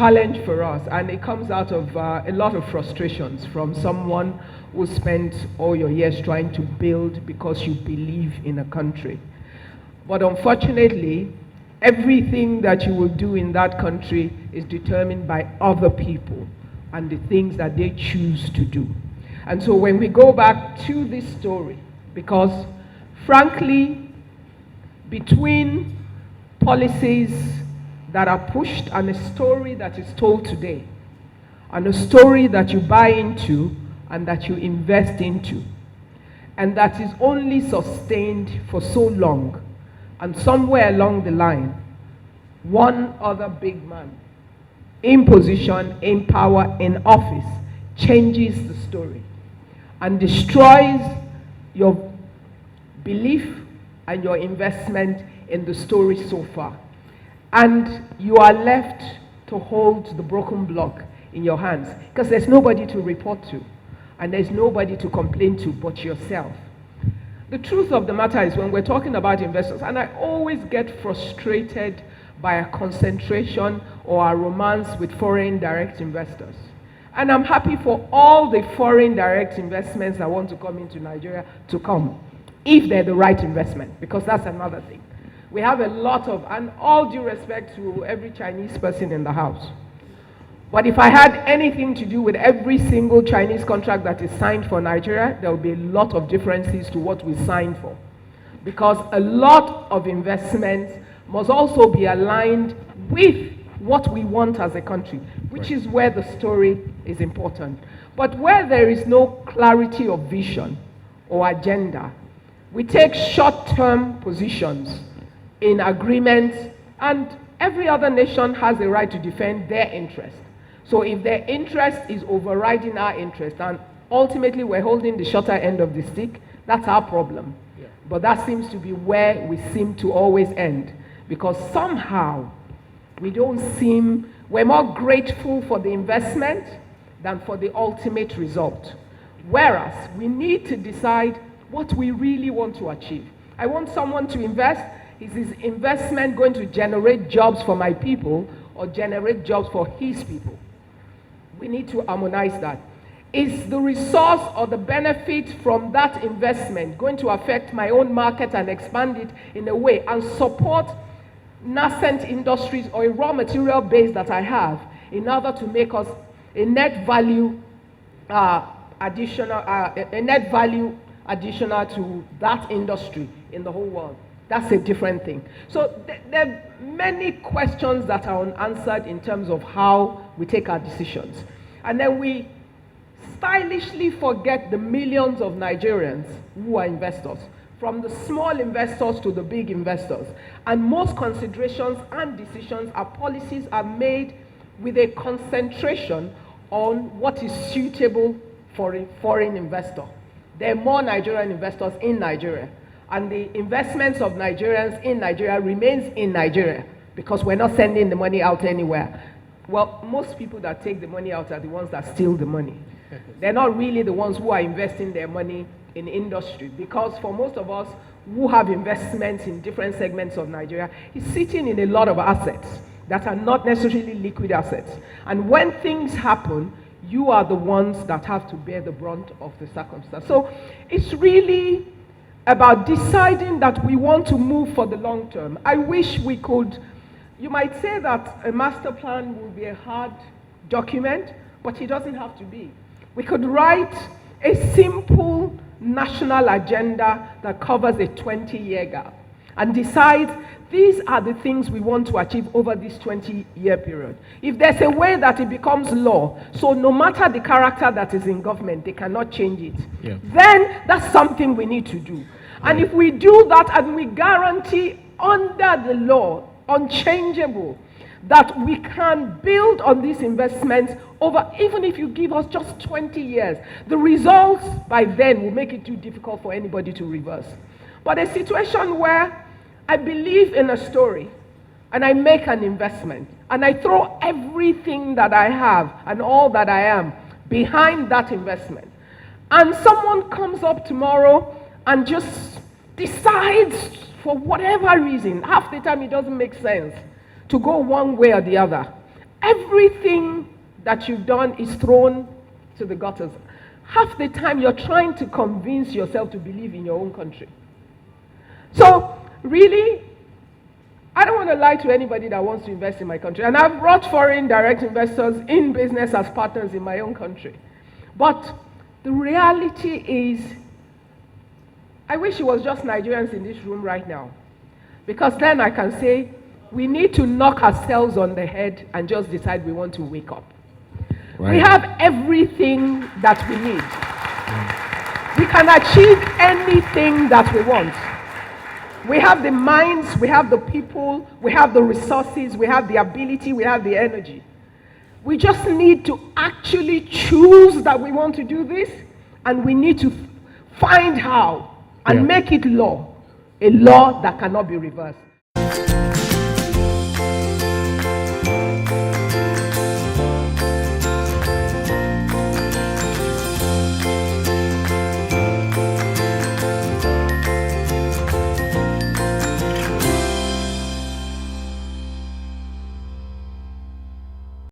challenge for us, and it comes out of a lot of frustrations from someone who spent all your years trying to build because you believe in a country. But unfortunately, everything that you will do in that country is determined by other people and the things that they choose to do. And so when we go back to this story, because frankly, between policies that are pushed and a story that is told today, and a story that you buy into and that you invest into, and that is only sustained for so long, and somewhere along the line, one other big man in position, in power, in office, changes the story and destroys your belief and your investment in the story so far. And you are left to hold the broken block in your hands because there's nobody to report to and there's nobody to complain to but yourself. The truth of the matter is, when we're talking about investors, and I always get frustrated by a concentration or a romance with foreign direct investors. And I'm happy for all the foreign direct investments that want to come into Nigeria to come, if they're the right investment, because that's another thing. We have a lot of, and all due respect to every Chinese person in the house, but if I had anything to do with every single Chinese contract that is signed for Nigeria, there will be a lot of differences to what we signed for. Because a lot of investments must also be aligned with what we want as a country, which is where the story is important. But where there is no clarity of vision or agenda, we take short-term positions in agreements, and every other nation has a right to defend their interest. So if their interest is overriding our interest, and ultimately we're holding the shorter end of the stick, that's our problem. Yeah. But that seems to be where we seem to always end, because somehow we're more grateful for the investment than for the ultimate result. Whereas we need to decide what we really want to achieve. I want someone to invest. Is his investment going to generate jobs for my people or generate jobs for his people? We need to harmonize that. Is the resource or the benefit from that investment going to affect my own market and expand it in a way and support nascent industries or a raw material base that I have in order to make us a net value additional to that industry in the whole world? That's a different thing. So there are many questions that are unanswered in terms of how we take our decisions. And then we stylishly forget the millions of Nigerians who are investors, from the small investors to the big investors. And most considerations and decisions or policies are made with a concentration on what is suitable for a foreign investor. There are more Nigerian investors in Nigeria, and the investments of Nigerians in Nigeria remains in Nigeria because we're not sending the money out anywhere. Well, most people that take the money out are the ones that steal the money. They're not really the ones who are investing their money in industry, because for most of us who have investments in different segments of Nigeria, it's sitting in a lot of assets that are not necessarily liquid assets. And when things happen, you are the ones that have to bear the brunt of the circumstance. So it's really about deciding that we want to move for the long term. I wish we could, you might say that a master plan will be a hard document, but it doesn't have to be. We could write a simple national agenda that covers a 20-year gap and decide these are the things we want to achieve over this 20-year period. If there's a way that it becomes law, so no matter the character that is in government, they cannot change it, then that's something we need to do. And if we do that and we guarantee under the law, unchangeable, that we can build on these investments over, even if you give us just 20 years, the results by then will make it too difficult for anybody to reverse. But a situation where I believe in a story and I make an investment and I throw everything that I have and all that I am behind that investment, and someone comes up tomorrow and just decides for whatever reason, half the time it doesn't make sense, to go one way or the other, everything that you've done is thrown to the gutters. Half the time you're trying to convince yourself to believe in your own country. So really, I don't want to lie to anybody that wants to invest in my country. And I've brought foreign direct investors in business as partners in my own country. But the reality is, I wish it was just Nigerians in this room right now. Because then I can say, we need to knock ourselves on the head and just decide we want to wake up. Right. We have everything that we need. We can achieve anything that we want. We have the minds, we have the people, we have the resources, we have the ability, we have the energy. We just need to actually choose that we want to do this, and we need to find how and make it law, a law that cannot be reversed.